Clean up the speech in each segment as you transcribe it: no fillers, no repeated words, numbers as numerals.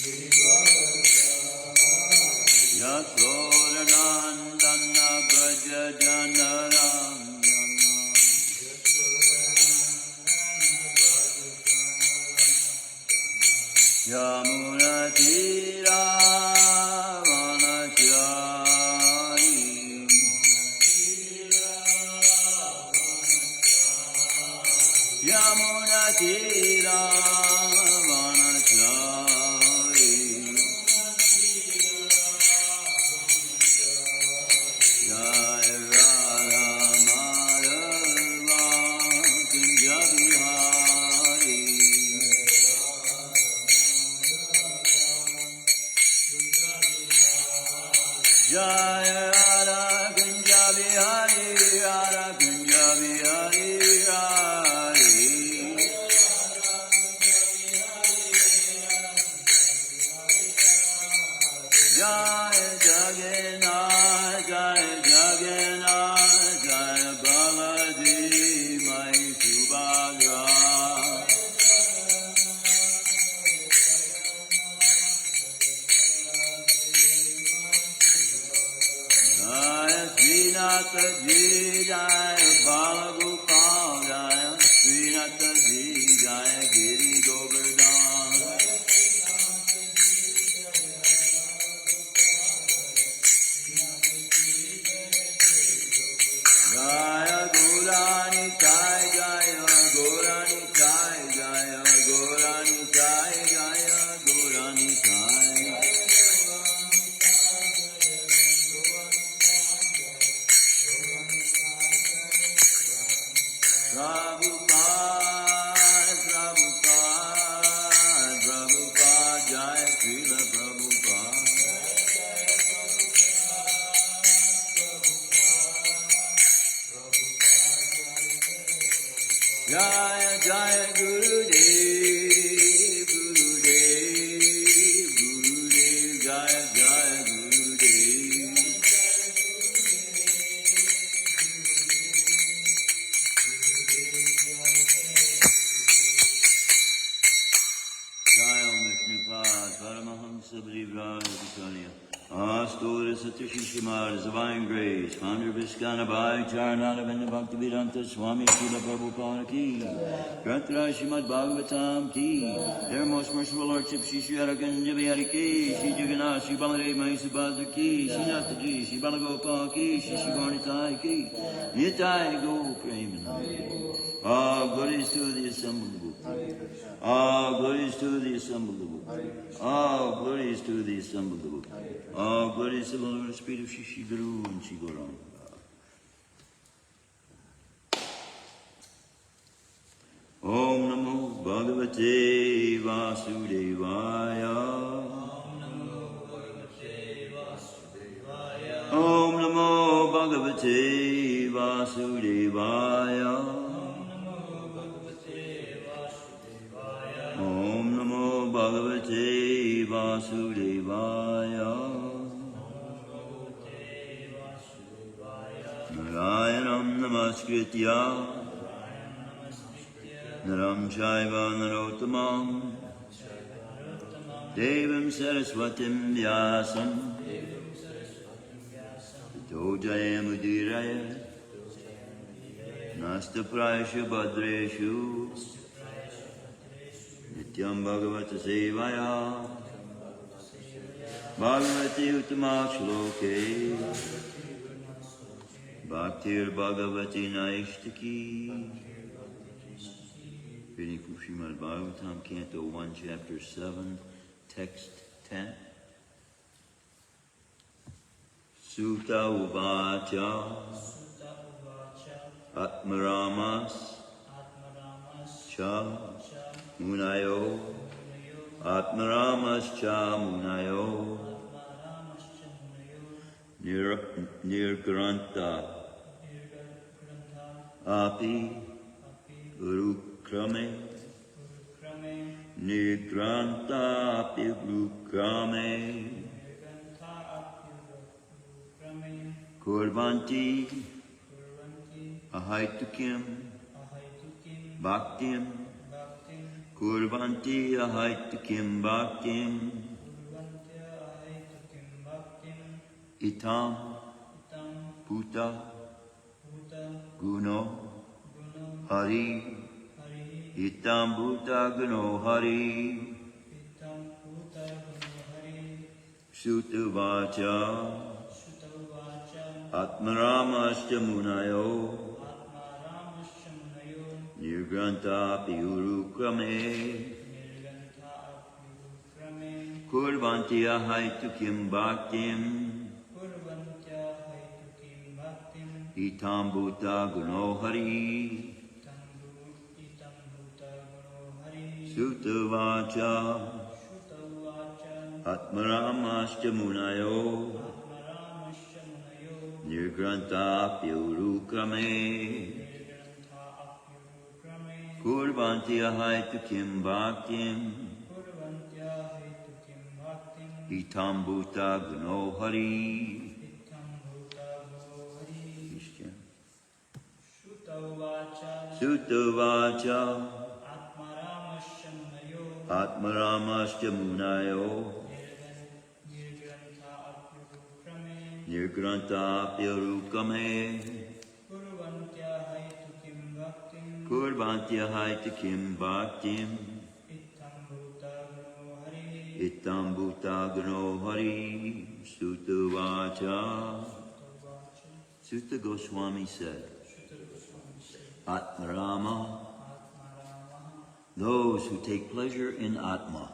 Yasodhanandana Braja Janaramyana Yamuna Tira Vanachari Yamuna Tira Vanachari Jaya Radha Madhava Kunja Bihari Jaya Radha Kunja Bihari Radha Kunja Bihari Hari Jaya Jagannath Jaya Jagannath Jaya Balaji Mai Subhadra Jaya Srinath Ji Jaya Balagopal Jaya Srinath Ji Jaya Giri Govardhan Jaya Gaurani Jai Jaya Gaurani Jai Jaya Gaurani Jai Jaya Gaurani Jai Prabhupada Prabhupada Prabhupada Jaya Srila Prabhupada Jaya Jaya Gurudev Gurudev Gurudev Jaya Jaya Gurudev Jaya Vishnupada Paramahamsa Bhrivarajacharya Astora Satishi Shrimad Divine Grace Founder Viskana Bhai Charananda Bhaktivedanta Swami Srila Prabhupada Ki Granthara Shrimadbhagavatam Ki Their most merciful Lordship Shri Shri Araganja Bihari Ki Shri Jagannath Shri Baladev Mai Subhadra Ki Shri Nathaji Shri Balagopal Ki Shri Shri Varnitai Ki Nitai Go Premanandi All glories to the assembled group. All glories to the assembled group. All glories to the assembled group. All glories to the Lord, Spirit of Shri Guru and Shri Gauranga. Om Namo Bhagavate Vasudevaya. Om Namo Bhagavate Vasudevaya. Om Namo Bhagavate Vasudevaya. Narayanam Namaskritya Naram Chaiva Narottamam Devam Saraswatim Vyasam Tato Jayamudiraya Nasta Prayashu Bhadreshu Nityam Bhagavata Sevaya Bhagavati Uttama Shloke Bhaktir Bhagavati Naishtaki. Reading from Shrimadbhagavatam, Canto 1, Chapter 7, Text 10. Sutta Uvacha Atmaramas Cha Munayo Atmaramas Cha Munayo Nirgranta Api Urukrame Nirgranta Api Urukrame Kurvanti Ahaitukim Bhaktim Kurvanti Ahaitukim Bhaktim Itam Bhuta Guno Hari. Itam Bhuta Guno Hari. Sutavacha Atmaramascha Munayo Nirgranta Piurukrame Kurvantya Haitukim Bhaktim Itam Bhuta Guno Hari. Sutavacha Atmaramascha Munayo Nirgranta Pyurukrame Kurvantya Haitukim Bhaktim Itam Bhuta Guno Hari. Sutavacha Atmaramascha Munayo Nirgranta Pyurukame Kurvantya Haitukim Bhaktim Itam Bhuta Guno Hari. Sutavacha. Sutta Goswami said, Atmarama, those who take pleasure in Atma,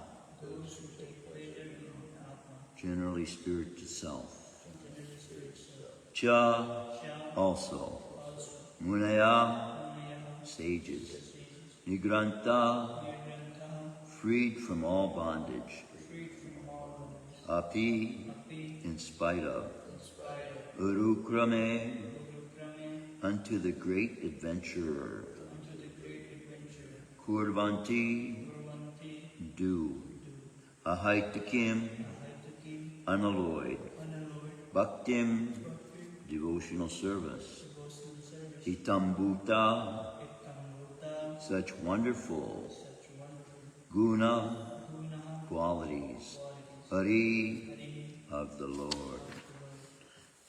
generally spirit to self. Cha, also. Munaya, sages. Nigranta, freed from all bondage. Api, in spite of. Urukrame, unto the great adventurer. Kurvanti, do. Ahaitakim, unalloyed. Bhaktim, devotional service. Itam Bhuta, such wonderful guna, qualities. Hari, of the Lord.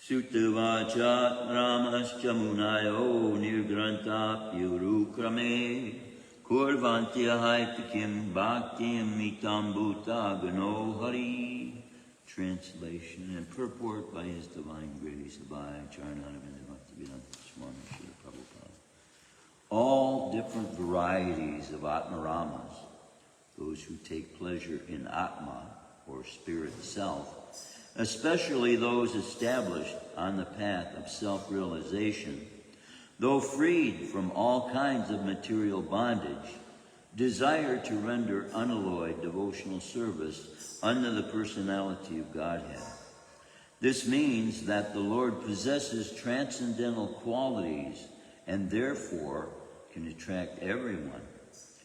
Sutavachat Ramascha Munayo Nirgranta Pyurukrame Kurvantya Haitakim Bhaktim Itam Bhuta Guno Hari. Translation and purport by His Divine Grace by Charnanavinda Bhaktivedanta Swami Srila Prabhupada. All different varieties of Atmaramas, those who take pleasure in Atma, or spirit self, especially those established on the path of self-realization, though freed from all kinds of material bondage, desire to render unalloyed devotional service under the personality of Godhead. This means that the Lord possesses transcendental qualities and therefore can attract everyone,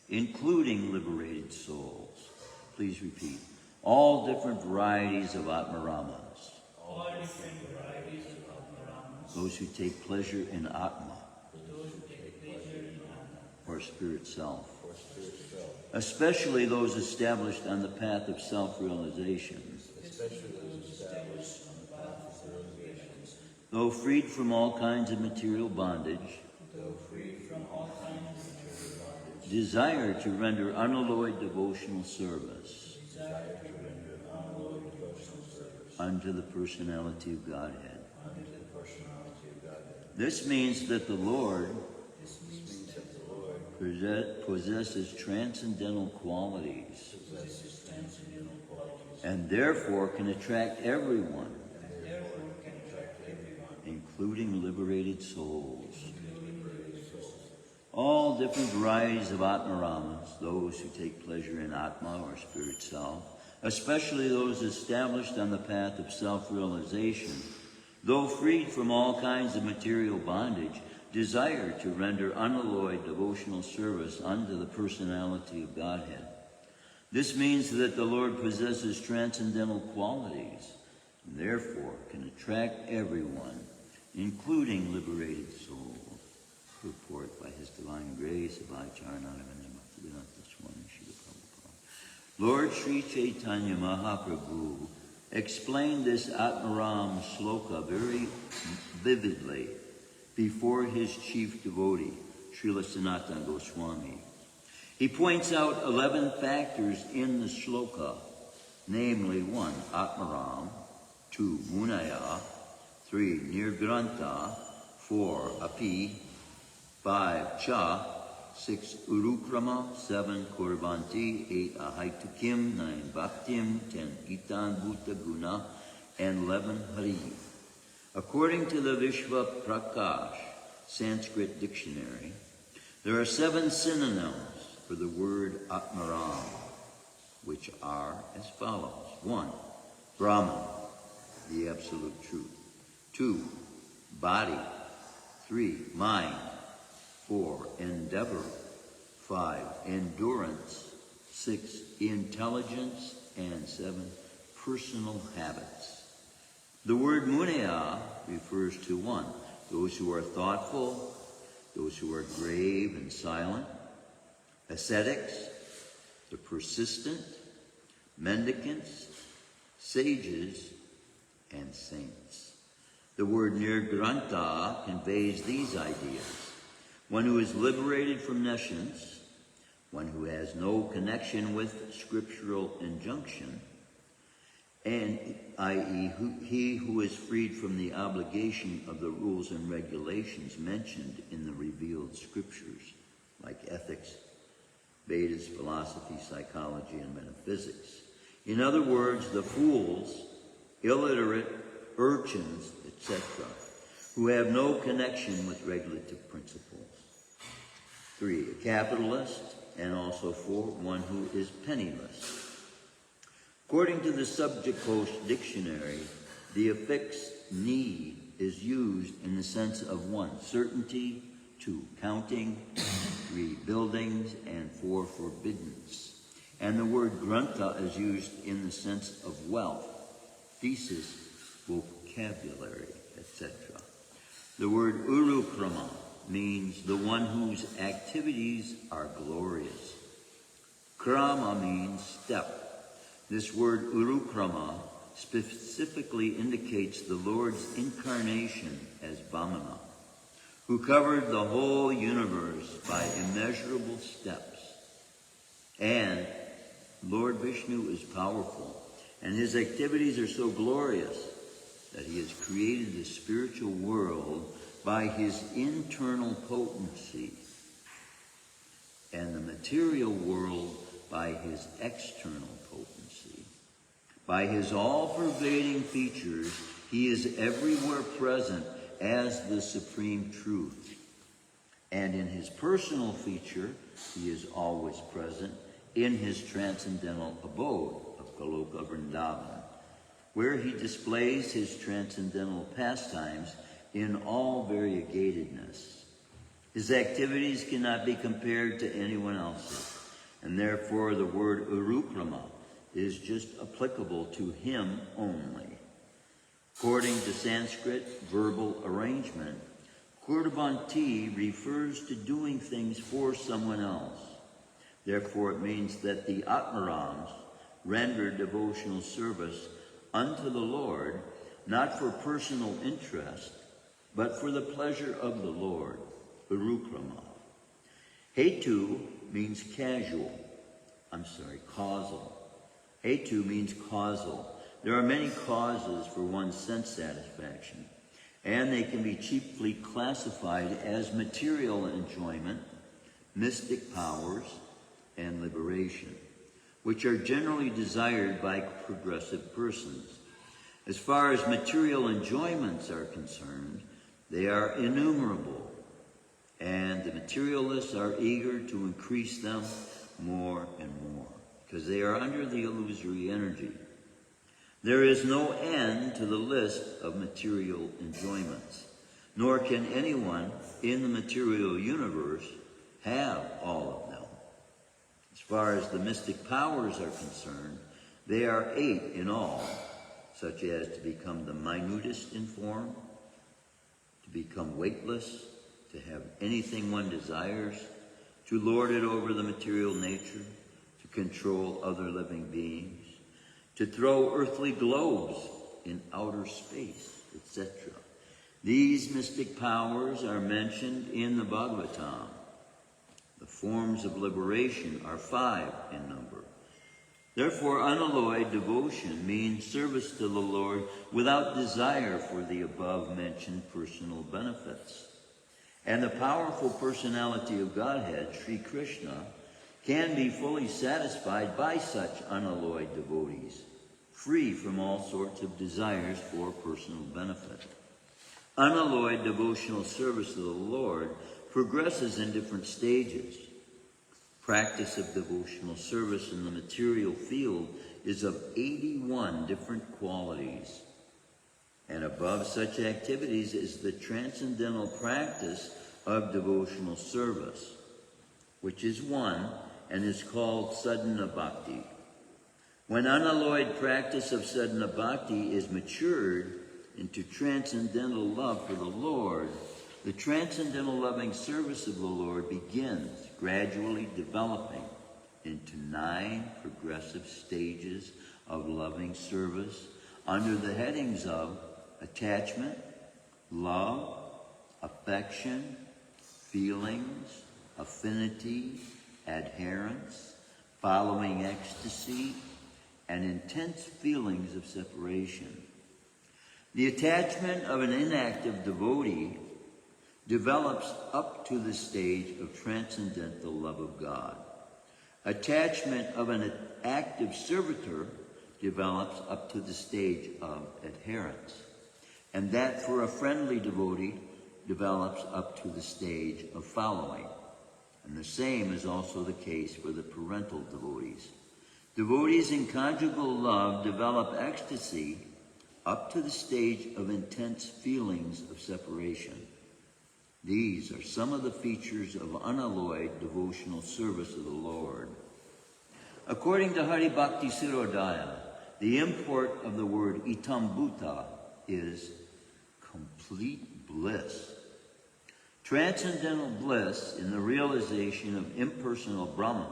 including liberated souls. Please repeat. All different varieties of Atmaramas. All different varieties of Atmaramas. Those who take pleasure in Atma. Those who take pleasure in Atma. Or spirit self. Especially those established on the path of self-realization. Though freed from all kinds of material bondage. Desire to render unalloyed devotional service. Unto the personality of Godhead. This means that the Lord possesses transcendental qualities and therefore can attract everyone, including liberated souls. All different varieties of Atmaramas, those who take pleasure in Atma or spirit self, especially those established on the path of self-realization, though freed from all kinds of material bondage, desire to render unalloyed devotional service unto the personality of Godhead. This means that the Lord possesses transcendental qualities, and therefore can attract everyone, including liberated souls. Purport by His Divine Grace of Charnanavinda Bhaktivedanta Swami Srila Prabhupada. Lord Sri Chaitanya Mahaprabhu explained this Atmaram sloka very vividly before his chief devotee, Srila Sanatana Goswami. He points out 11 factors in the shloka, namely 1, Atmaram, 2, Munaya, 3, Nirgranta, 4, Api, 5, Cha, 6, Urukrama, 7, Kurvanti, 8, Ahaitukim, 9, Bhaktim, 10, Itan Bhuta Guna, and 11, Hari. According to the Vishva Prakash Sanskrit dictionary, there are 7 synonyms for the word Atmaram, which are as follows. 1, Brahman, the absolute truth. 2, body. 3, mind. 4, endeavor. 5, endurance. 6, intelligence. And 7, personal habits. The word munaya refers to 1, those who are thoughtful, those who are grave and silent, ascetics, the persistent, mendicants, sages, and saints. The word nirgranta conveys these ideas. One who is liberated from nescience, one who has no connection with scriptural injunction, and i.e. he who is freed from the obligation of the rules and regulations mentioned in the revealed scriptures, like ethics, Vedas, philosophy, psychology, and metaphysics. In other words, the fools, illiterate, urchins, etc., who have no connection with regulative principles. 3, a capitalist, and also 4, one who is penniless. According to the Subject Coast Dictionary, the affix ni is used in the sense of 1, certainty, 2, counting, 3, buildings, and 4, forbiddance. And the word granta is used in the sense of wealth, thesis, vocabulary, etc. The word urukrama means the one whose activities are glorious. Krama means step. This word urukrama specifically indicates the Lord's incarnation as Vamana, who covered the whole universe by immeasurable steps. And Lord Vishnu is powerful, and his activities are so glorious that he has created the spiritual world by his internal potency, and the material world by his external potency. By his all-pervading features, he is everywhere present as the supreme truth. And in his personal feature, he is always present in his transcendental abode of Goloka Vrindavan, where he displays his transcendental pastimes in all variegatedness. His activities cannot be compared to anyone else's, and therefore the word urukrama is just applicable to him only. According to Sanskrit verbal arrangement, kurbanti refers to doing things for someone else. Therefore it means that the Atmarams render devotional service unto the Lord, not for personal interest, but for the pleasure of the Lord, urukrama. Hetu means causal. Hetu means causal. There are many causes for one's sense satisfaction, and they can be chiefly classified as material enjoyment, mystic powers, and liberation, which are generally desired by progressive persons. As far as material enjoyments are concerned, they are innumerable, and the materialists are eager to increase them more and more, because they are under the illusory energy. There is no end to the list of material enjoyments, nor can anyone in the material universe have all of them. As far as the mystic powers are concerned, they are 8 in all, such as to become the minutest in form, to become weightless, to have anything one desires, to lord it over the material nature, to control other living beings, to throw earthly globes in outer space, etc. These mystic powers are mentioned in the Bhagavatam. The forms of liberation are 5 in number. Therefore, unalloyed devotion means service to the Lord without desire for the above-mentioned personal benefits. And the powerful personality of Godhead, Sri Krishna, can be fully satisfied by such unalloyed devotees, free from all sorts of desires for personal benefit. Unalloyed devotional service to the Lord progresses in different stages. Practice of devotional service in the material field is of 81 different qualities. And above such activities is the transcendental practice of devotional service, which is one and is called sadhana bhakti. When unalloyed practice of sadhana bhakti is matured into transcendental love for the Lord, the transcendental loving service of the Lord begins gradually developing into 9 progressive stages of loving service under the headings of attachment, love, affection, feelings, affinity, adherence, following ecstasy, and intense feelings of separation. The attachment of an inactive devotee develops up to the stage of transcendental love of God. Attachment of an active servitor develops up to the stage of adherence. And that for a friendly devotee develops up to the stage of following. And the same is also the case for the parental devotees. Devotees in conjugal love develop ecstasy up to the stage of intense feelings of separation. These are some of the features of unalloyed devotional service of the Lord. According to Hari Bhakti Sirodaya, the import of the word itam bhuta is complete bliss. Transcendental bliss in the realization of impersonal Brahman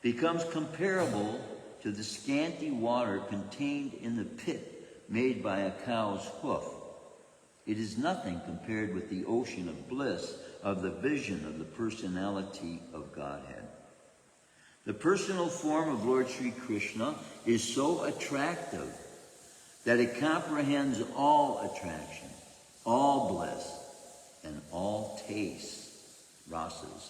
becomes comparable to the scanty water contained in the pit made by a cow's hoof. It is nothing compared with the ocean of bliss of the vision of the personality of Godhead. The personal form of Lord Sri Krishna is so attractive that it comprehends all attraction, all bliss, and all tastes, rasas.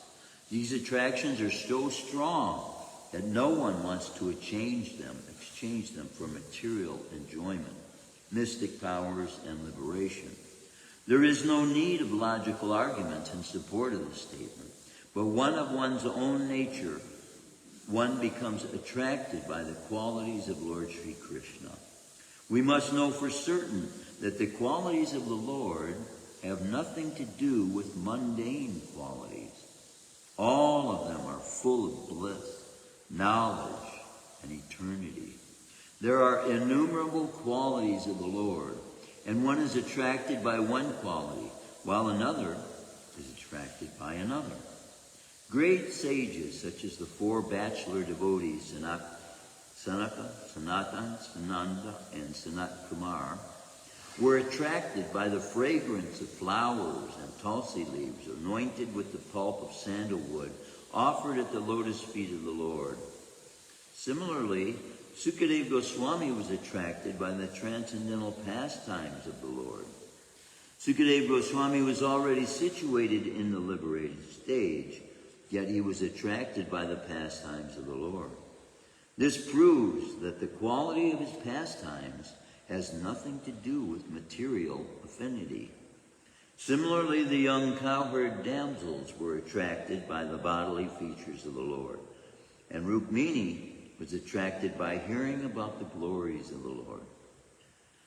These attractions are so strong that no one wants to exchange them for material enjoyment, mystic powers, and liberation. There is no need of logical arguments in support of this statement, but one of one's own nature, one becomes attracted by the qualities of Lord Sri Krishna. We must know for certain that the qualities of the Lord have nothing to do with mundane qualities. All of them are full of bliss, knowledge, and eternity. There are innumerable qualities of the Lord, and one is attracted by one quality, while another is attracted by another. Great sages, such as the 4 bachelor devotees, Sanaka, Sanatan, Sananda, and Sanat Kumar, were attracted by the fragrance of flowers and tulsi leaves anointed with the pulp of sandalwood offered at the lotus feet of the Lord. Similarly, Sukadeva Goswami was attracted by the transcendental pastimes of the Lord. Sukadeva Goswami was already situated in the liberated stage, yet he was attracted by the pastimes of the Lord. This proves that the quality of his pastimes has nothing to do with material affinity. Similarly, the young cowherd damsels were attracted by the bodily features of the Lord, and Rukmini was attracted by hearing about the glories of the Lord.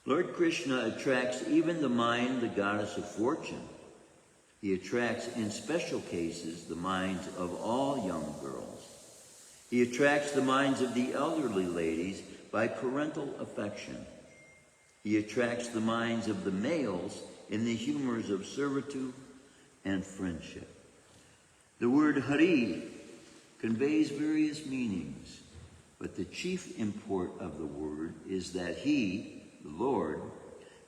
Lord Krishna attracts even the mind, the goddess of fortune. He attracts, in special cases, the minds of all young girls. He attracts the minds of the elderly ladies by parental affection. He attracts the minds of the males in the humors of servitude and friendship. The word Hari conveys various meanings, but the chief import of the word is that he, the Lord,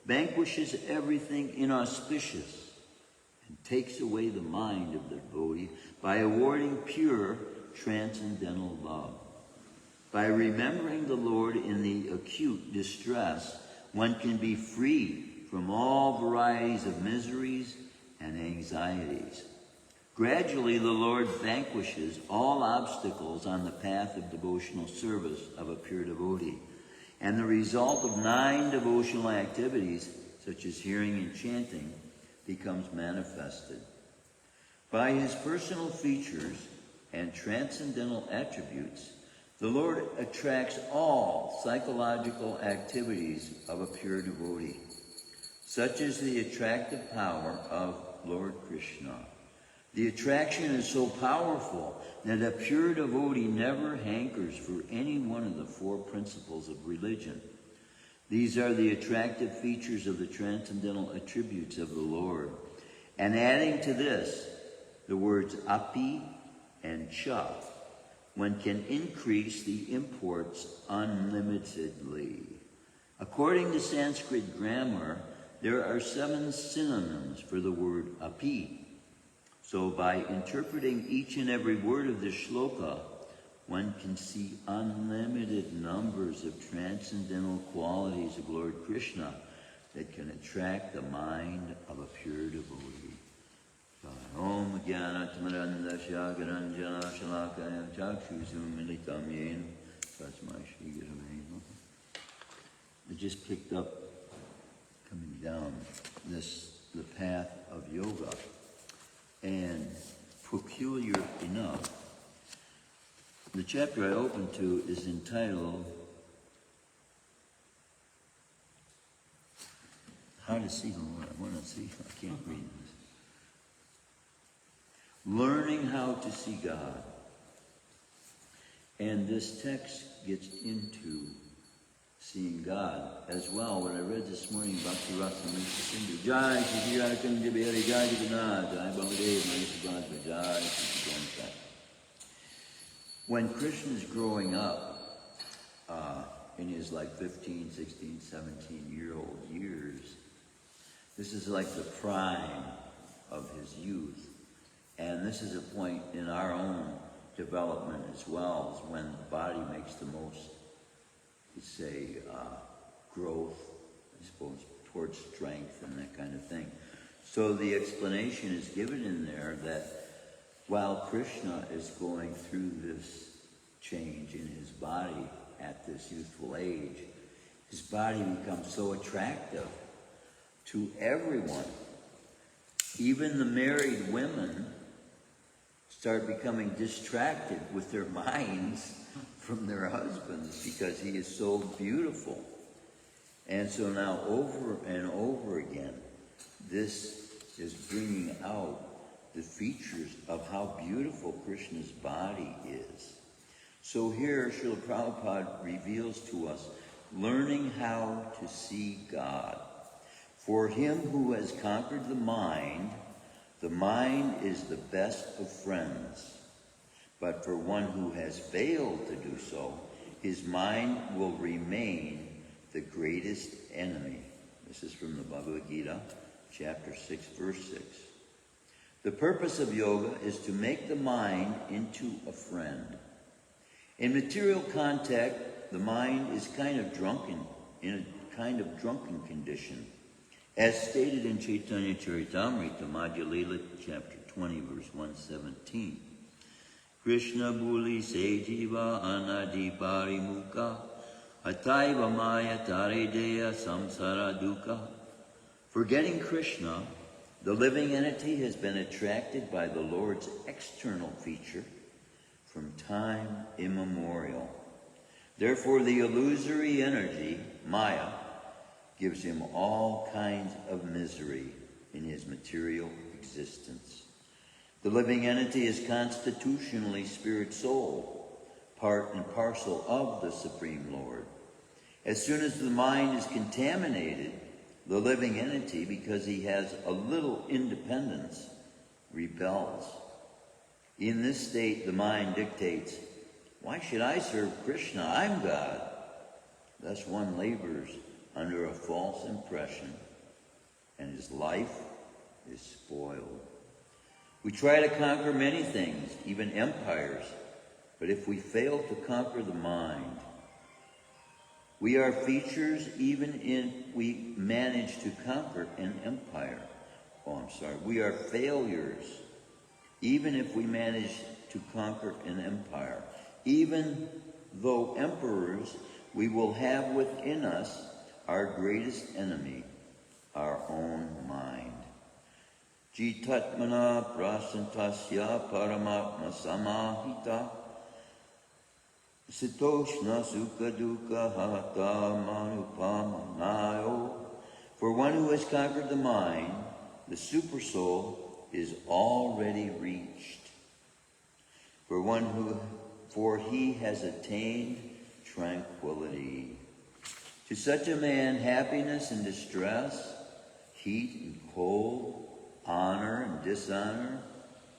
vanquishes everything inauspicious and takes away the mind of the devotee by awarding pure transcendental love. By remembering the Lord in the acute distress, one can be free from all varieties of miseries and anxieties. Gradually, the Lord vanquishes all obstacles on the path of devotional service of a pure devotee. And the result of 9 devotional activities, such as hearing and chanting, becomes manifested. By his personal features and transcendental attributes, the Lord attracts all psychological activities of a pure devotee, such as the attractive power of Lord Krishna. The attraction is so powerful that a pure devotee never hankers for any one of the 4 principles of religion. These are the attractive features of the transcendental attributes of the Lord. And adding to this, the words api and cha, one can increase the imports unlimitedly. According to Sanskrit grammar, there are 7 synonyms for the word api. So by interpreting each and every word of this shloka, one can see unlimited numbers of transcendental qualities of Lord Krishna that can attract the mind of a pure devotee. Om Jnanatmarandasya Garanjana Shalakaya Chakshusum Militam Yen Tasmai Shri Gurave Namaha. I just picked up, coming down the path of yoga. And peculiar enough, the chapter I opened to is entitled How to See the Lord. I want to see, I can't read this. Learning how to see God. And this text gets into seeing God as well. What I read this morning, Bhakti Rasamrita Sindhu, Jai Shri Radhakunja Bihari Jai Jagannath, Jai Baladev, Manisha Bhadra, Jai Shri Ganesha. When Krishna's growing up, in his 15, 16, 17-year-old years, this is like the prime of his youth. And this is a point in our own development as well, is when the body makes the most, growth, I suppose, towards strength and that kind of thing. So the explanation is given in there that while Krishna is going through this change in his body at this youthful age, his body becomes so attractive to everyone. Even the married women start becoming distracted with their minds from their husbands because he is so beautiful. And so now over and over again, this is bringing out the features of how beautiful Krishna's body is. So here, Srila Prabhupada reveals to us learning how to see God. For him who has conquered the mind is the best of friends. But for one who has failed to do so, his mind will remain the greatest enemy. This is from the Bhagavad Gita, chapter 6, verse 6. The purpose of yoga is to make the mind into a friend. In material contact, the mind is in a kind of drunken condition, as stated in Chaitanya Charitamrita, Madhya Lila, chapter 20, verse 117. Krishna Buli Sejiva Anadi Parimuka Ataiva Maya Taredeya Samsara Dukkha. Forgetting Krishna, the living entity has been attracted by the Lord's external feature from time immemorial. Therefore, the illusory energy, Maya, gives him all kinds of misery in his material existence. The living entity is constitutionally spirit soul, part and parcel of the Supreme Lord. As soon as the mind is contaminated, the living entity, because he has a little independence, rebels. In this state, the mind dictates, why should I serve Krishna? I'm God. Thus one labors under a false impression, and his life is spoiled. We try to conquer many things, even empires, but if we fail to conquer the mind, we are features even if we manage to conquer an empire. We are failures even if we manage to conquer an empire. Even though emperors, we will have within us our greatest enemy, our own mind. Jitatmana prasantasya paramatma samahita sitoshna sukha dukkha hata manupamanayo. For one who has conquered the mind, the supersoul is already reached. For he has attained tranquility. To such a man, happiness and distress, heat and cold, honor and dishonor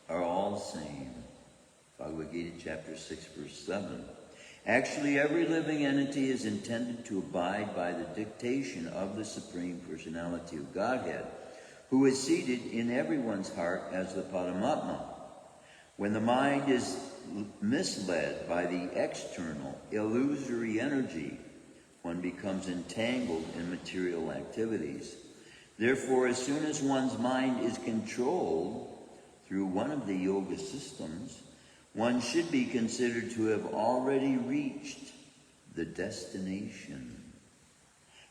are all the same. Bhagavad Gita chapter 6 verse 7. Actually, every living entity is intended to abide by the dictation of the Supreme Personality of Godhead, who is seated in everyone's heart as the Paramatma. When the mind is misled by the external, illusory energy, one becomes entangled in material activities. Therefore, as soon as one's mind is controlled through one of the yoga systems, one should be considered to have already reached the destination.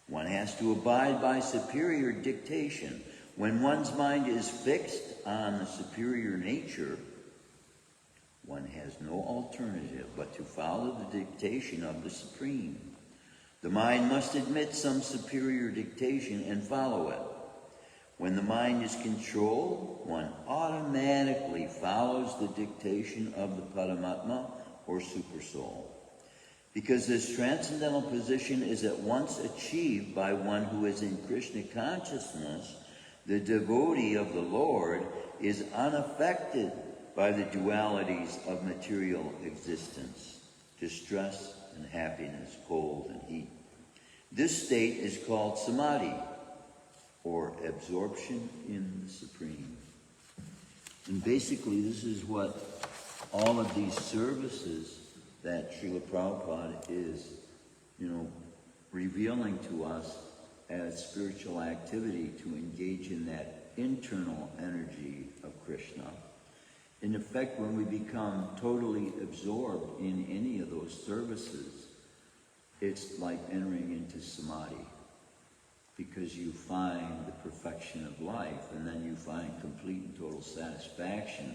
One has to abide by superior dictation. When one's mind is fixed on the superior nature, one has no alternative but to follow the dictation of the Supreme. The mind must admit some superior dictation and follow it. When the mind is controlled, one automatically follows the dictation of the Paramatma or Supersoul. Because this transcendental position is at once achieved by one who is in Krishna consciousness, the devotee of the Lord is unaffected by the dualities of material existence, distress and happiness, cold and heat. This state is called samadhi, or absorption in the Supreme. And basically this is what all of these services that Srila Prabhupada is, revealing to us as spiritual activity to engage in that internal energy of Krishna. In effect, when we become totally absorbed in any of those services, it's like entering into samadhi, because you find the perfection of life, and then you find complete and total satisfaction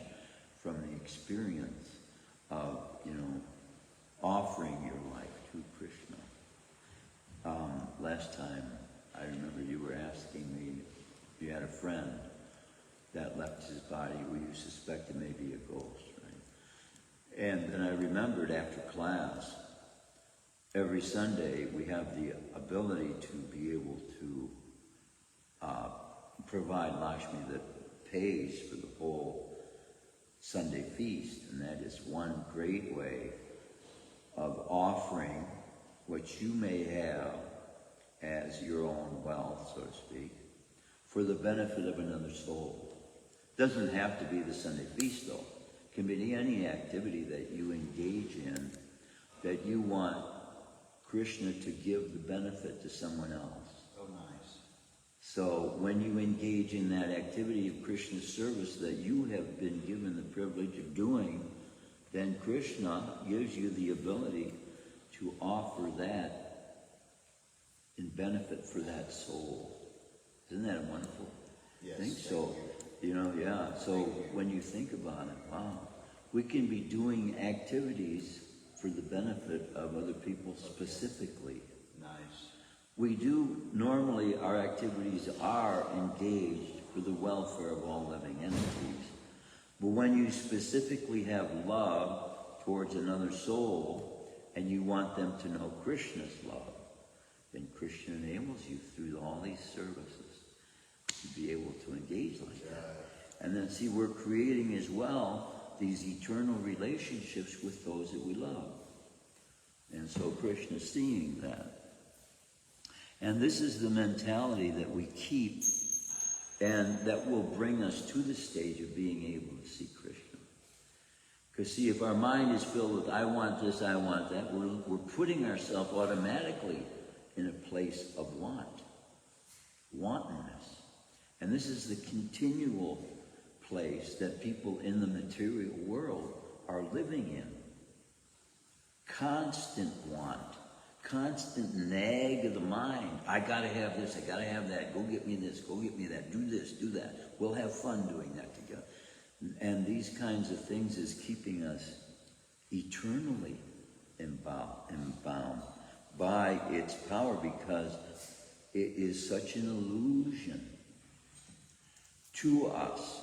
from the experience of, offering your life to Krishna. Last time, I remember you were asking me if you had a friend that left his body where you suspected maybe a ghost, right? And then I remembered after class, every Sunday we have the ability to be able to provide Lakshmi that pays for the whole Sunday feast, and that is one great way of offering what you may have as your own wealth, so to speak, for the benefit of another soul. Doesn't have to be the Sunday feast, though. It can be any activity that you engage in that you want Krishna to give the benefit to someone else. Oh, nice. So when you engage in that activity of Krishna's service that you have been given the privilege of doing, then Krishna gives you the ability to offer that in benefit for that soul. Isn't that wonderful? Yes. I think so. Yeah. So when you think about it, wow, we can be doing activities for the benefit of other people specifically. Nice. We do, normally our activities are engaged for the welfare of all living entities. But when you specifically have love towards another soul and you want them to know Krishna's love, then Krishna enables you through all these services to be able to engage like that. And then see, we're creating as well these eternal relationships with those that we love. And so Krishna's seeing that. And this is the mentality that we keep and that will bring us to the stage of being able to see Krishna. Because see, if our mind is filled with, I want this, I want that, we're putting ourselves automatically in a place of wantonness. And this is the continual place that people in the material world are living in. Constant want, constant nag of the mind. I gotta have this, I gotta have that, go get me this, go get me that, do this, do that. We'll have fun doing that together. And these kinds of things is keeping us eternally bound by its power, because it is such an illusion to us,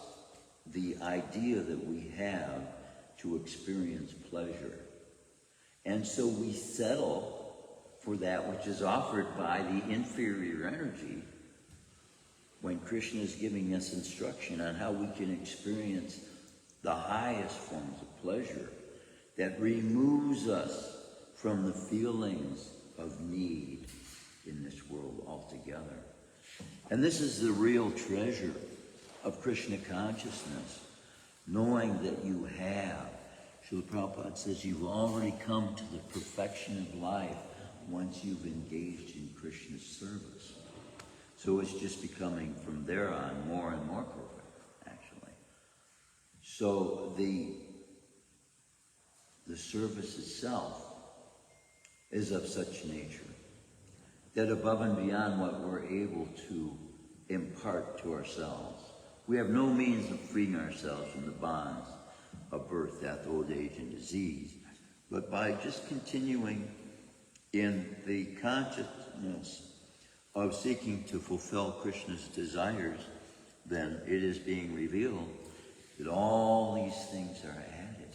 the idea that we have to experience pleasure. And so we settle for that which is offered by the inferior energy, when Krishna is giving us instruction on how we can experience the highest forms of pleasure that removes us from the feelings of need in this world altogether. And this is the real treasure of Krishna consciousness, knowing that you have. Srila Prabhupada says you've already come to the perfection of life once you've engaged in Krishna's service. So it's just becoming from there on more and more perfect, actually. So the service itself is of such nature that above and beyond what we're able to impart to ourselves, we have no means of freeing ourselves from the bonds of birth, death, old age, and disease. But by just continuing in the consciousness of seeking to fulfill Krishna's desires, then it is being revealed that all these things are added.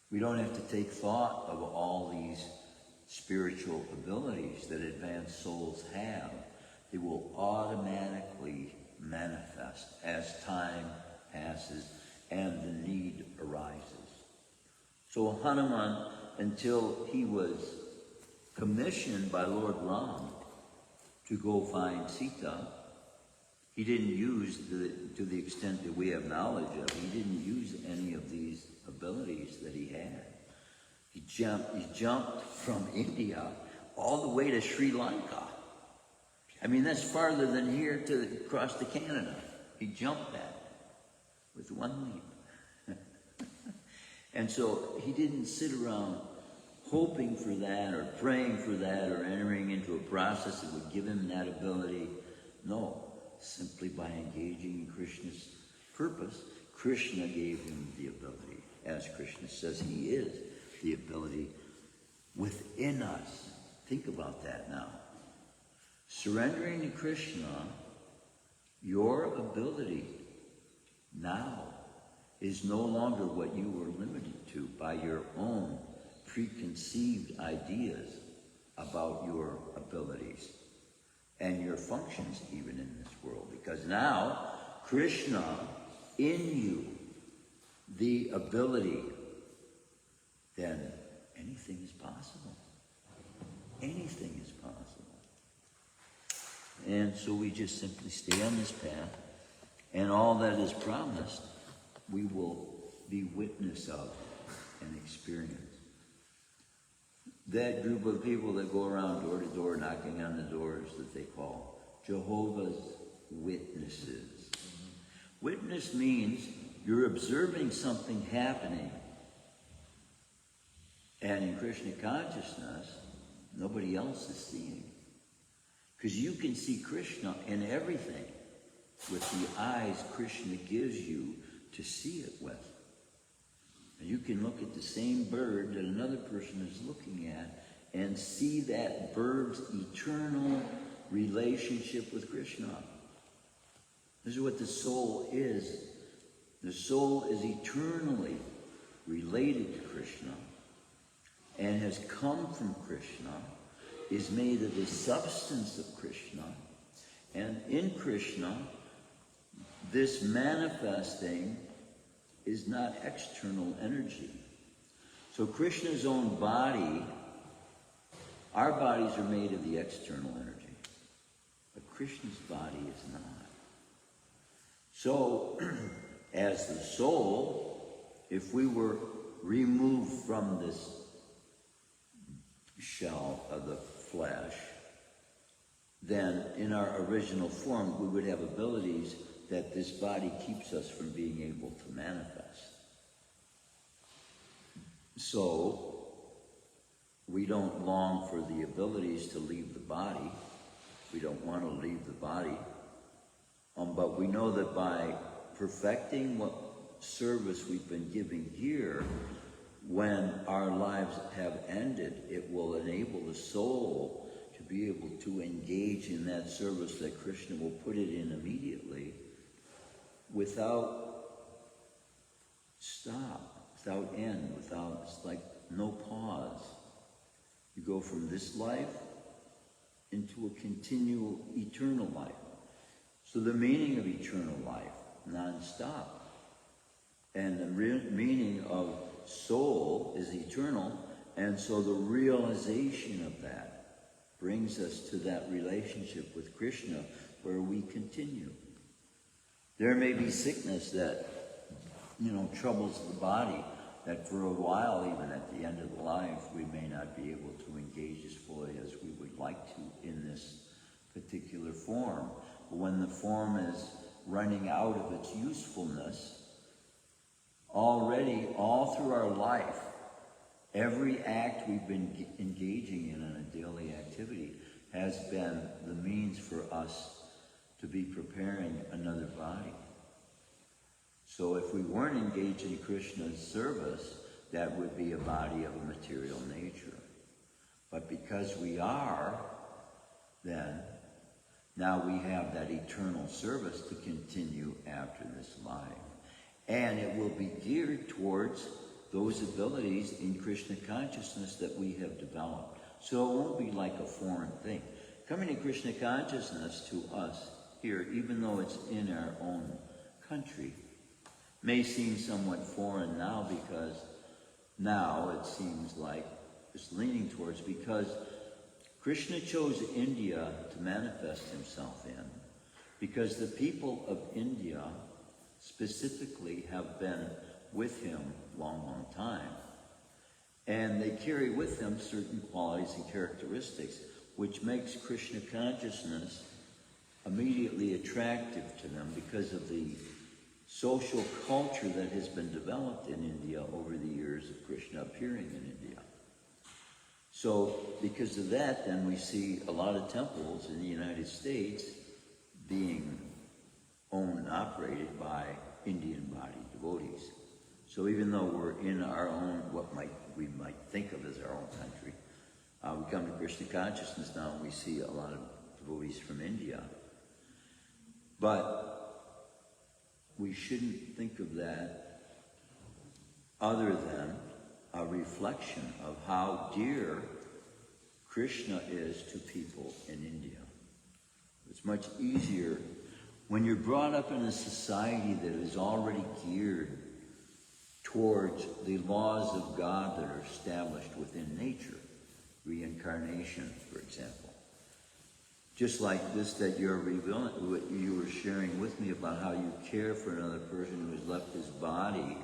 We don't have to take thought of all these spiritual abilities that advanced souls have. They will automatically manifest as time passes and the need arises. So Hanuman, until he was commissioned by Lord Ram to go find Sita, he didn't use, to the extent that we have knowledge of, he didn't use any of these abilities that he had. He jumped from India all the way to Sri Lanka. I mean, that's farther than here to across to Canada. He jumped that with one leap. And so he didn't sit around hoping for that or praying for that or entering into a process that would give him that ability. No, simply by engaging in Krishna's purpose, Krishna gave him the ability. As Krishna says, he is the ability within us. Think about that now. Surrendering to Krishna, your ability now is no longer what you were limited to by your own preconceived ideas about your abilities and your functions even in this world. Because now, Krishna in you, the ability, then anything is possible. Anything is possible. And so we just simply stay on this path, and all that is promised, we will be witness of and experience. That group of people that go around door to door knocking on the doors that they call Jehovah's Witnesses. Witness means you're observing something happening, and in Krishna consciousness, nobody else is seeing. Because you can see Krishna in everything with the eyes Krishna gives you to see it with. And you can look at the same bird that another person is looking at and see that bird's eternal relationship with Krishna. This is what the soul is. The soul is eternally related to Krishna and has come from Krishna, is made of the substance of Krishna, and in Krishna, this manifesting is not external energy. So Krishna's own body, our bodies are made of the external energy. Krishna's body is not. So, as the soul, if we were removed from this shell of the flesh, then in our original form we would have abilities that this body keeps us from being able to manifest. So, we don't long for the abilities to leave the body. We don't want to leave the body. But we know that by perfecting what service we've been giving here, when our lives have ended, it will enable the soul to be able to engage in that service that Krishna will put it in immediately without stop, without end, it's like no pause. You go from this life into a continual eternal life. So the meaning of eternal life, non-stop. And the real meaning of soul is eternal, and so the realization of that brings us to that relationship with Krishna where we continue. There may be sickness that, troubles the body, that for a while, even at the end of the life, we may not be able to engage as fully as we would like to in this particular form. But when the form is running out of its usefulness, already, all through our life, every act we've been engaging in a daily activity has been the means for us to be preparing another body. So if we weren't engaged in Krishna's service, that would be a body of a material nature. But because we are, then, now we have that eternal service to continue after this life. And it will be geared towards those abilities in Krishna consciousness that we have developed. So it won't be like a foreign thing. Coming to Krishna consciousness to us here, even though it's in our own country, may seem somewhat foreign now, because now it seems like it's leaning towards, because Krishna chose India to manifest himself in, because the people of India specifically have been with him a long, long time. And they carry with them certain qualities and characteristics which makes Krishna consciousness immediately attractive to them because of the social culture that has been developed in India over the years of Krishna appearing in India. So because of that, then we see a lot of temples in the United States being owned and operated by Indian-bodied devotees. So even though we're in our own, we might think of as our own country, we come to Krishna consciousness now and we see a lot of devotees from India. But we shouldn't think of that other than a reflection of how dear Krishna is to people in India. It's much easier when you're brought up in a society that is already geared towards the laws of God that are established within nature, reincarnation, for example. Just like this that you're revealing, what you were sharing with me about how you care for another person who has left his body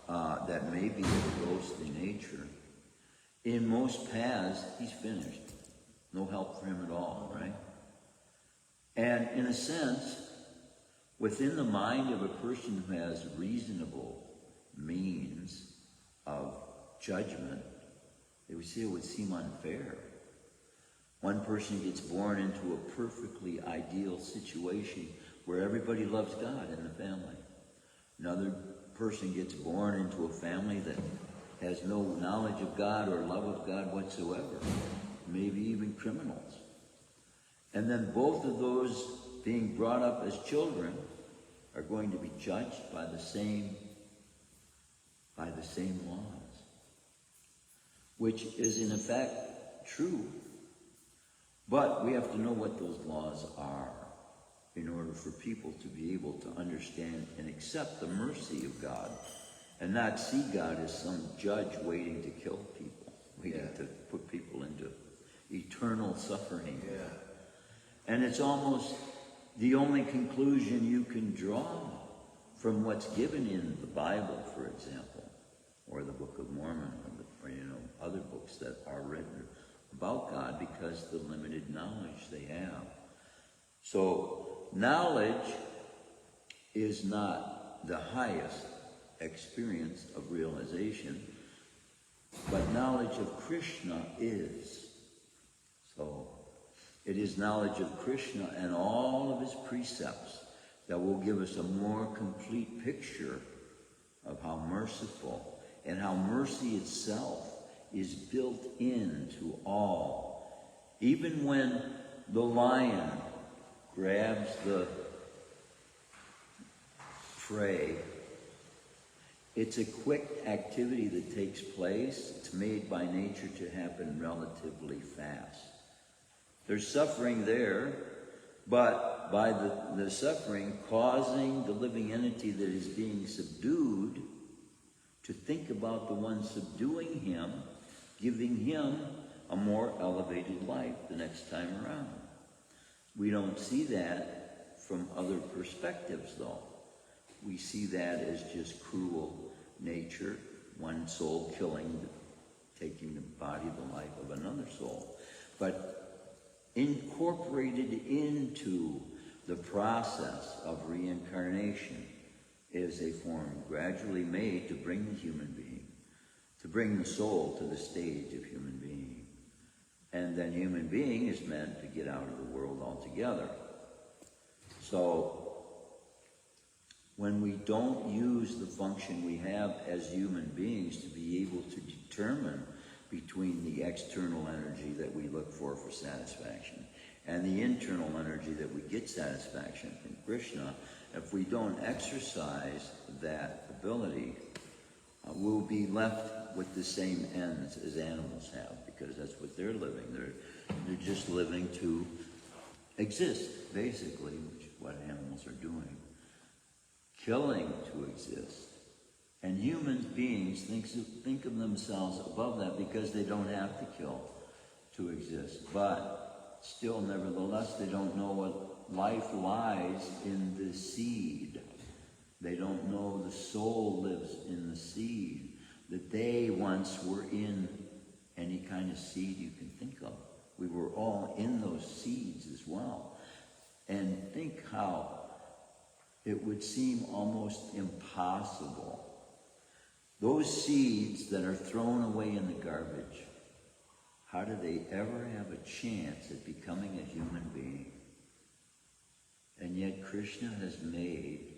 that may be of ghostly nature. In most paths, he's finished. No help for him at all, right? And in a sense, within the mind of a person who has reasonable means of judgment, they would say it would seem unfair. One person gets born into a perfectly ideal situation where everybody loves God in the family. Another person gets born into a family that has no knowledge of God or love of God whatsoever, maybe even criminals. And then both of those being brought up as children are going to be judged by the same laws, which is in effect true. But we have to know what those laws are in order for people to be able to understand and accept the mercy of God and not see God as some judge waiting to kill people, waiting to put people into eternal suffering. And it's almost the only conclusion you can draw from what's given in the Bible, for example, or the Book of Mormon, or other books that are written about God, because the limited knowledge they have. So knowledge is not the highest experience of realization, but knowledge of Krishna is. So it is knowledge of Krishna and all of his precepts that will give us a more complete picture of how merciful and how mercy itself is built into all. Even when the lion grabs the prey, it's a quick activity that takes place. It's made by nature to happen relatively fast. There's suffering there, but by the suffering causing the living entity that is being subdued to think about the one subduing him, giving him a more elevated life the next time around. We don't see that from other perspectives, though. We see that as just cruel nature, one soul taking the body, the life of another soul. But incorporated into the process of reincarnation is a form gradually made to bring the human being, to bring the soul to the stage of human being. And then human being is meant to get out of the world altogether. So when we don't use the function we have as human beings to be able to determine between the external energy that we look for satisfaction and the internal energy that we get satisfaction from Krishna, if we don't exercise that ability, we'll be left with the same ends as animals have, because that's what they're living. They're just living to exist, basically, which is what animals are doing. Killing to exist. And human beings think of themselves above that because they don't have to kill to exist. But still, nevertheless, they don't know what life lies in the seed. They don't know the soul lives in the seed, that they once were in any kind of seed you can think of. We were all in those seeds as well. And think how it would seem almost impossible. Those seeds that are thrown away in the garbage, how do they ever have a chance at becoming a human being? And yet Krishna has made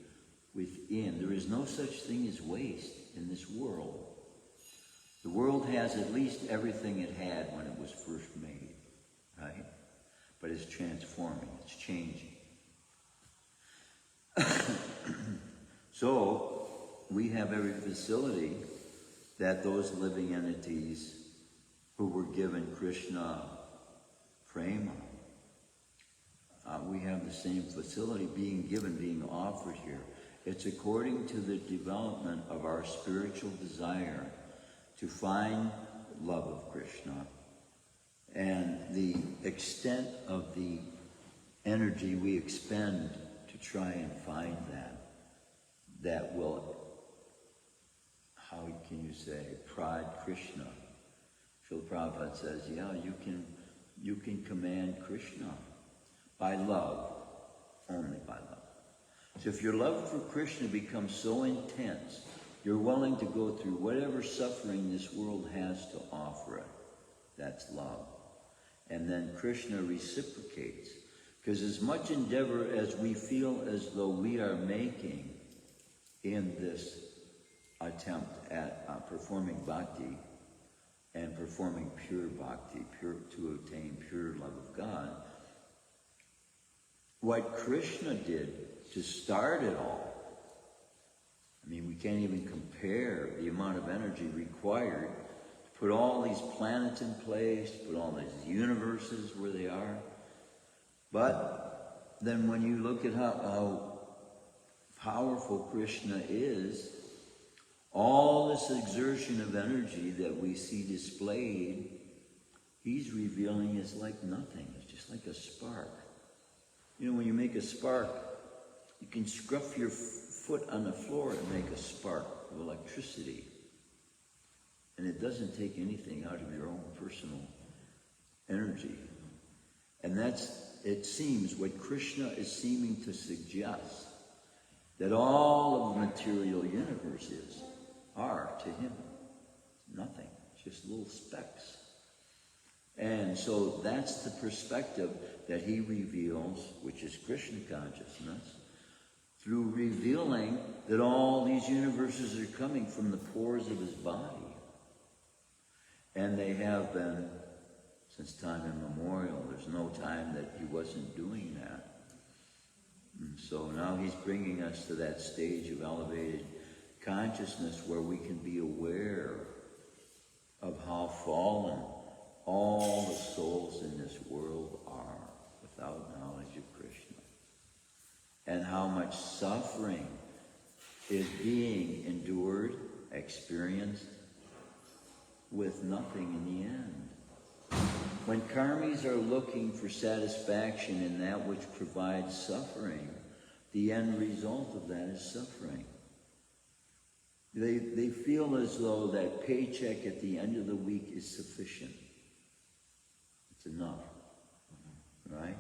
within, there is no such thing as waste in this world. The world has at least everything it had when it was first made, right? But it's transforming, it's changing. So we have every facility that those living entities who were given Krishna prema, we have the same facility being offered here. It's according to the development of our spiritual desire to find love of Krishna and the extent of the energy we expend to try and find that will, how can you say, prod Krishna. Srila Prabhupada says, yeah, you can command Krishna by love, only by love. So if your love for Krishna becomes so intense, you're willing to go through whatever suffering this world has to offer it. That's love. And then Krishna reciprocates. Because as much endeavor as we feel as though we are making in this attempt at performing bhakti and performing pure bhakti, to obtain pure love of God, what Krishna did to start it all, I mean, we can't even compare the amount of energy required to put all these planets in place, to put all these universes where they are. But then when you look at how powerful Krishna is, all this exertion of energy that we see displayed, he's revealing is like nothing. It's just like a spark. You know, when you make a spark, you can scruff your foot on the floor and make a spark of electricity. And it doesn't take anything out of your own personal energy. And that's, it seems, what Krishna is seeming to suggest, that all of the material universe are to him nothing, just little specks. And so that's the perspective that he reveals, which is Krishna consciousness, through revealing that all these universes are coming from the pores of his body. And they have been since time immemorial. There's no time that he wasn't doing that. And so now he's bringing us to that stage of elevated consciousness where we can be aware of how fallen all the souls in this world are without knowledge of Krishna, and how much suffering is being endured, experienced, with nothing in the end. When karmis are looking for satisfaction in that which provides suffering, the end result of that is suffering. They feel as though that paycheck at the end of the week is sufficient. It's enough, right?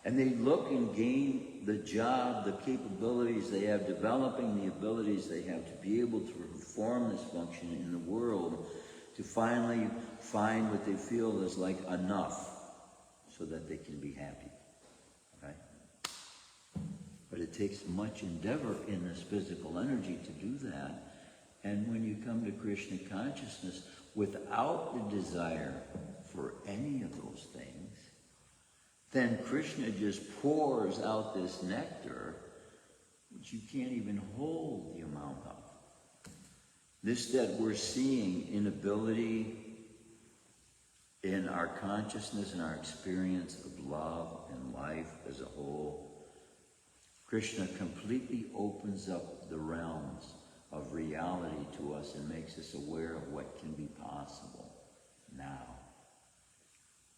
And they look and gain the job, the capabilities they have, developing the abilities they have to be able to perform this function in the world, to finally find what they feel is like enough so that they can be happy, right? But it takes much endeavor in this physical energy to do that. And when you come to Krishna consciousness without the desire for any of those things, then Krishna just pours out this nectar which you can't even hold the amount of. This that we're seeing inability in our consciousness and our experience of love and life as a whole, Krishna completely opens up the realms of reality to us and makes us aware of what can be possible now.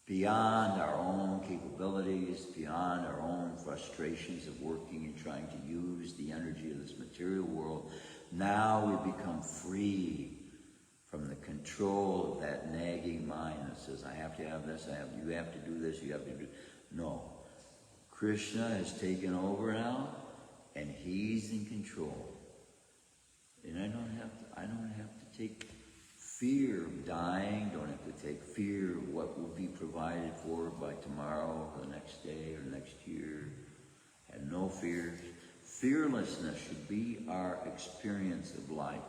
Beyond our own capabilities, beyond our own frustrations of working and trying to use the energy of this material world, now we become free from the control of that nagging mind that says, I have to have this, you have to do this, you have to do... No. Krishna has taken over now, and he's in control. And I don't have to take fear of dying, don't have to take fear of what will be provided for by tomorrow, or the next day, or next year. And no fears. Fearlessness should be our experience of life.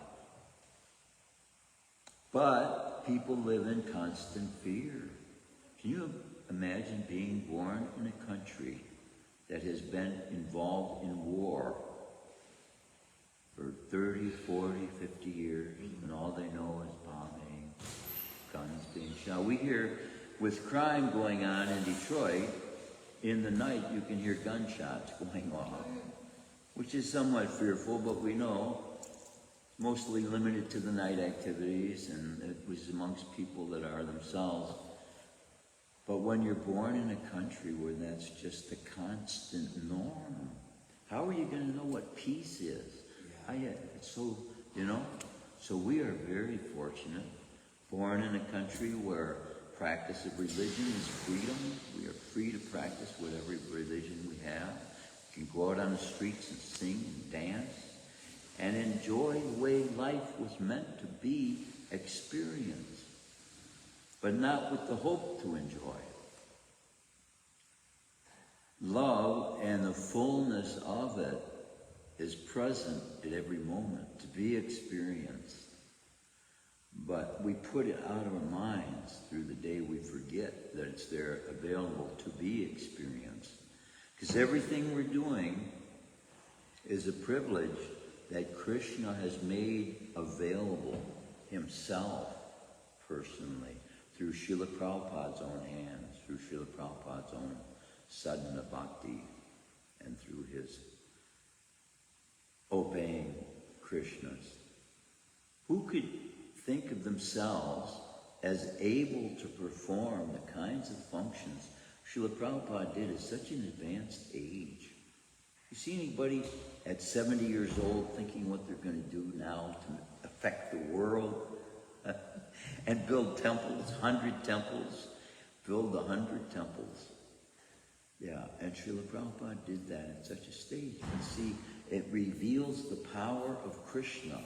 But people live in constant fear. Can you imagine being born in a country that has been involved in war for 30, 40, 50 years, and all they know is bombing, guns being shot? We hear, with crime going on in Detroit, in the night you can hear gunshots going off, which is somewhat fearful, but we know mostly limited to the night activities, and it was amongst people that are themselves. But when you're born in a country where that's just the constant norm, how are you going to know what peace is? It's so, so we are very fortunate, born in a country where practice of religion is freedom. We are free to practice whatever religion we have. We can go out on the streets and sing and dance and enjoy the way life was meant to be experienced, but not with the hope to enjoy it. Love and the fullness of it is present at every moment to be experienced. But we put it out of our minds through the day we forget that it's there available to be experienced. Because everything we're doing is a privilege that Krishna has made available himself personally through Srila Prabhupada's own hands, through Srila Prabhupada's own sadhana bhakti, and through his obeying Krishna's. Who could think of themselves as able to perform the kinds of functions Srila Prabhupada did at such an advanced age. You see anybody at 70 years old thinking what they're going to do now to affect the world and build temples, 100 temples, build 100 temples? Yeah, and Srila Prabhupada did that at such a stage. And see, it reveals the power of Krishna.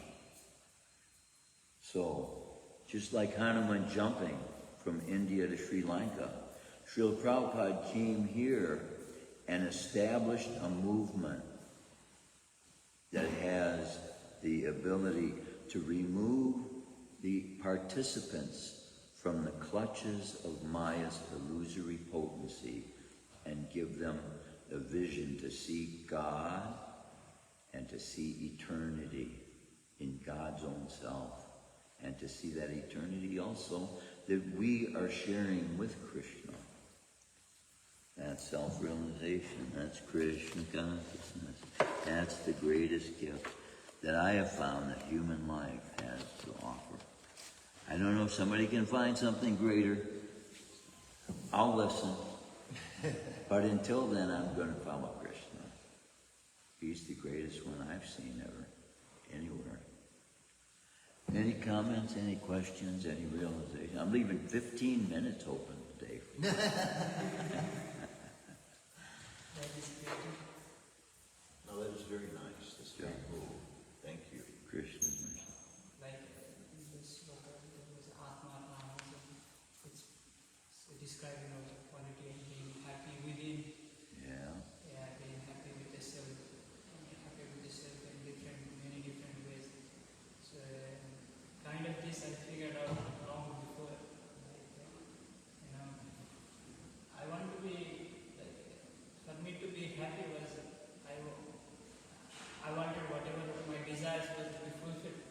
So, just like Hanuman jumping from India to Sri Lanka, Srila Prabhupada came here and established a movement that has the ability to remove the participants from the clutches of Maya's illusory potency and give them the vision to see God and to see eternity in God's own self, and to see that eternity also that we are sharing with Krishna. That's self-realization. That's Krishna consciousness. That's the greatest gift that I have found that human life has to offer. I don't know if somebody can find something greater. I'll listen. But until then, I'm going to follow Krishna. He's the greatest one I've seen ever, anywhere. Any comments, any questions, any realization? I'm leaving 15 minutes open today. No, that is very nice. That's very cool. Thank you. Krishna's mercy. Like this sloka, that was Atma Atma, it's describing of the quality of being happy within, Yeah. being happy with the self, happy with the self in many different ways. So kind of this I figured out long before. I want to be for me to be happy was I wanted whatever my desires was to be fulfilled,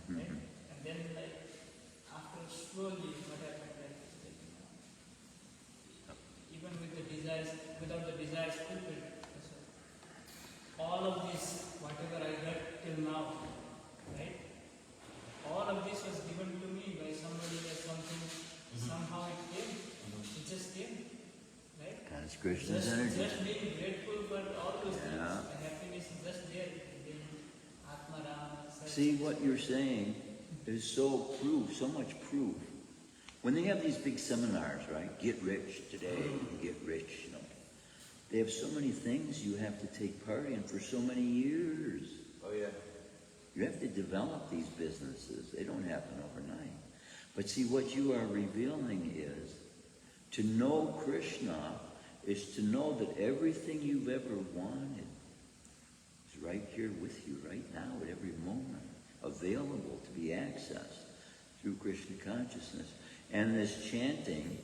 right? And then after slowly what happened even with the desires, without the desires fulfilled, so all of this, whatever I got till now, right? All of this was given to me by somebody or something. Somehow it came. It just came, right? That's Krishna's energy. Just being grateful for all those things. Yeah. The happiness is just there. Then Atma Ram. See, what you're saying is so much proof. When they have these big seminars, right? Get rich today, get rich, They have so many things you have to take part in for so many years. Oh, yeah. You have to develop these businesses. They don't happen overnight. But see, what you are revealing is to know Krishna is to know that everything you've ever wanted is right here with you right now at every moment, available to be accessed through Krishna consciousness. And this chanting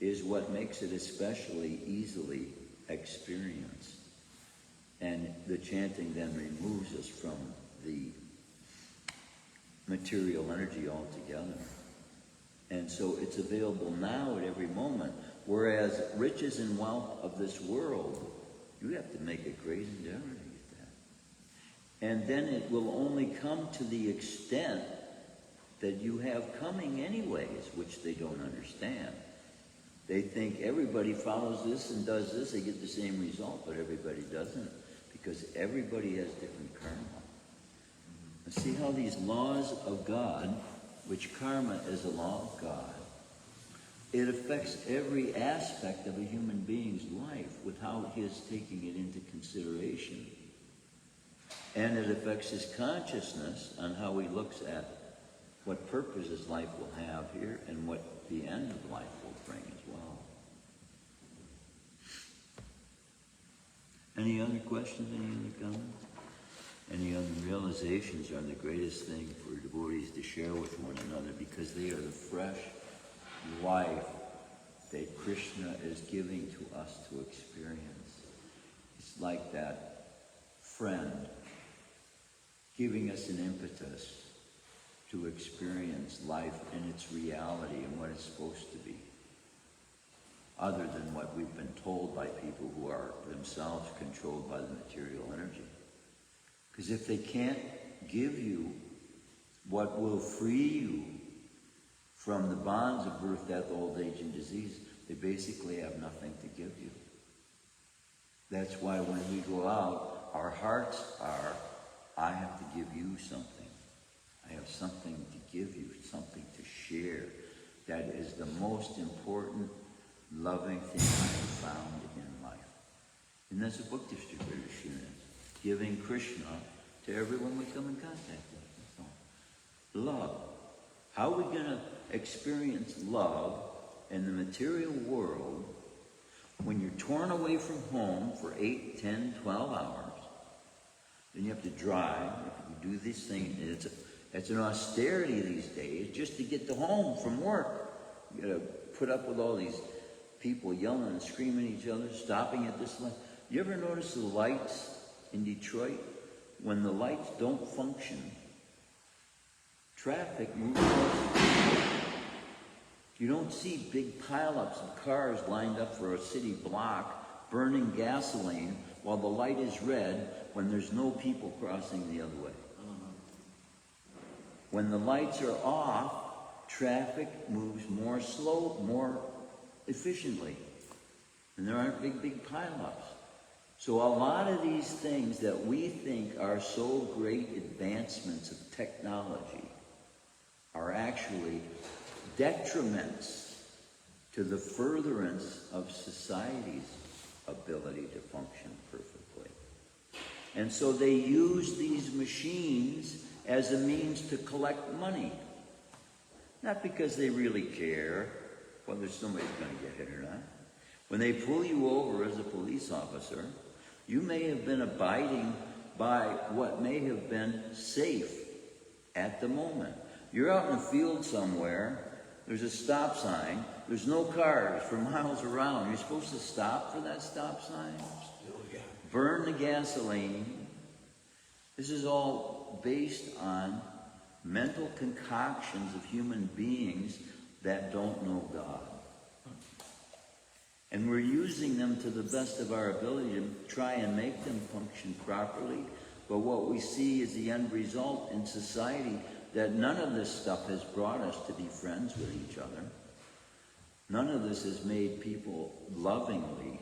is what makes it especially easily experienced. And the chanting then removes us from the material energy altogether. And so it's available now at every moment. Whereas riches and wealth of this world, you have to make a great endeavor to get that. And then it will only come to the extent that you have coming anyways, which they don't understand. They think everybody follows this and does this, they get the same result, but everybody doesn't, because everybody has different karma. And see how these laws of God, which karma is a law of God, it affects every aspect of a human being's life with how he is taking it into consideration. And it affects his consciousness on how he looks at what purpose his life will have here and what the end of life will bring as well. Any other questions, any other comments? Any other realizations are the greatest thing for devotees to share with one another, because they are the fresh life that Krishna is giving to us to experience. It's like that friend giving us an impetus to experience life in its reality and what it's supposed to be, other than what we've been told by people who are themselves controlled by the material energy. Because if they can't give you what will free you from the bonds of birth, death, old age, and disease, they basically have nothing to give you. That's why when we go out, our hearts are, I have to give you something. I have something to give you, something to share. That is the most important, loving thing I have found in life. And that's a book distributor, giving Krishna to everyone we come in contact with. That's all. Love. How are we going to experience love in the material world when you're torn away from home for 8, 10, 12 hours? Then you have to drive, you have to do this thing. It's an austerity these days just to get to home from work. You got to put up with all these people yelling and screaming at each other, stopping at this light. You ever notice the lights in Detroit? When the lights don't function, traffic moves on. You don't see big pileups of cars lined up for a city block burning gasoline while the light is red when there's no people crossing the other way. When the lights are off, traffic moves more slow, more efficiently. And there aren't big pileups. So a lot of these things that we think are so great advancements of technology are actually detriments to the furtherance of society's ability to function perfectly. And so they use these machines as a means to collect money. Not because they really care whether somebody's going to get hit or not. When they pull you over as a police officer, you may have been abiding by what may have been safe at the moment. You're out in a field somewhere, there's a stop sign, there's no cars for miles around. You're supposed to stop for that stop sign? Burn the gasoline. This is all based on mental concoctions of human beings that don't know God. And we're using them to the best of our ability to try and make them function properly. But what we see is the end result in society, that none of this stuff has brought us to be friends with each other. None of this has made people lovingly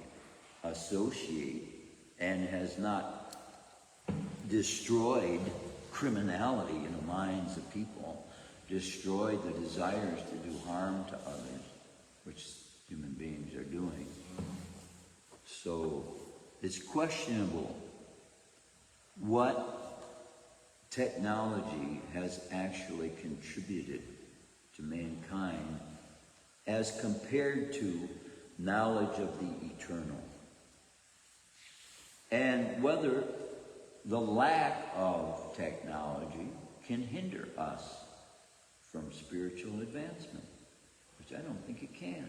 associate, and has not destroyed criminality in the minds of people, destroyed the desires to do harm to others, which human beings are doing. So it's questionable what technology has actually contributed to mankind as compared to knowledge of the eternal, and whether the lack of technology can hinder us from spiritual advancement, which I don't think it can.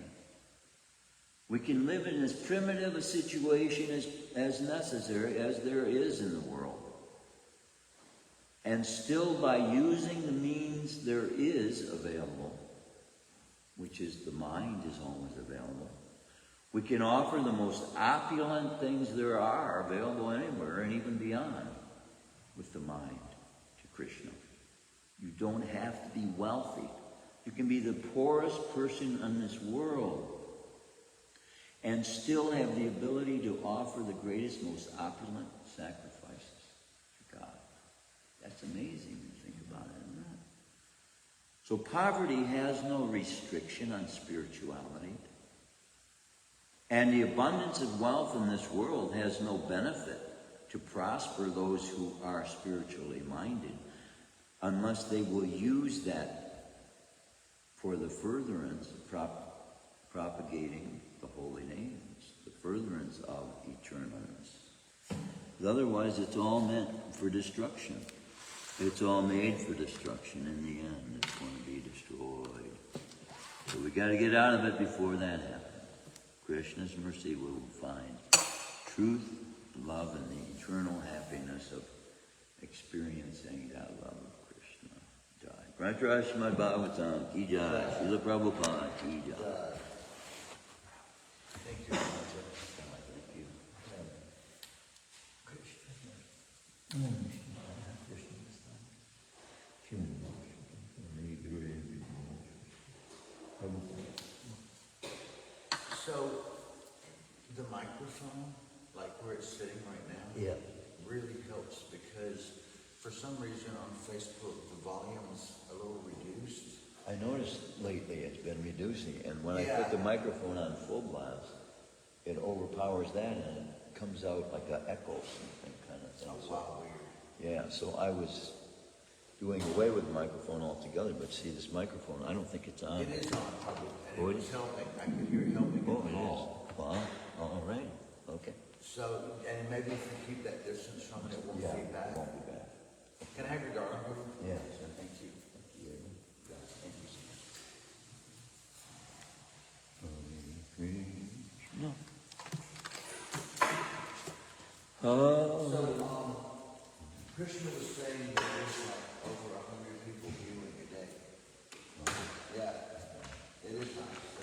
We can live in as primitive a situation as necessary as there is in the world. And still, by using the means there is available, which is the mind is always available, we can offer the most opulent things there are available anywhere and even beyond with the mind to Krishna. You don't have to be wealthy. You can be the poorest person in this world and still have the ability to offer the greatest, most opulent sacrifices to God. That's amazing when you think about it, isn't it? So poverty has no restriction on spirituality. And the abundance of wealth in this world has no benefit to prosper those who are spiritually minded, unless they will use that for the furtherance of propagating the holy names, the furtherance of eternalness. Otherwise, it's all meant for destruction. It's all made for destruction. In the end, it's going to be destroyed. So we got to get out of it before that happens. Krishna's mercy will find truth, love, and the eternal happiness of experiencing that love of Krishna. Jai. Pratra Shrimadbhagavatam ki jai. Srila Prabhupada ki jai. Thank you. Thank you. microphone, like where it's sitting right now, Yeah. really helps because for some reason on Facebook the volume's a little reduced. I noticed lately it's been reducing, and when I Yeah. put the microphone on full blast, it overpowers that and it comes out like an echo something kind of thing. Oh, wow, weird. Yeah, so I was doing away with the microphone altogether, but see this microphone, I don't think it's on. It is on public, and Oh, it it was is? helping. I could hear it helping Oh, in it the is. hall. Wow, all right, okay. So, and maybe if you keep that distance from it, it won't Yeah, feedback. it won't be bad. Can I have your garland, please? Yes. Thank you. Thank you. Yeah, thank you so much. No. So, Krishna was saying that there's like over 100 people viewing a day. Yeah, it is nice.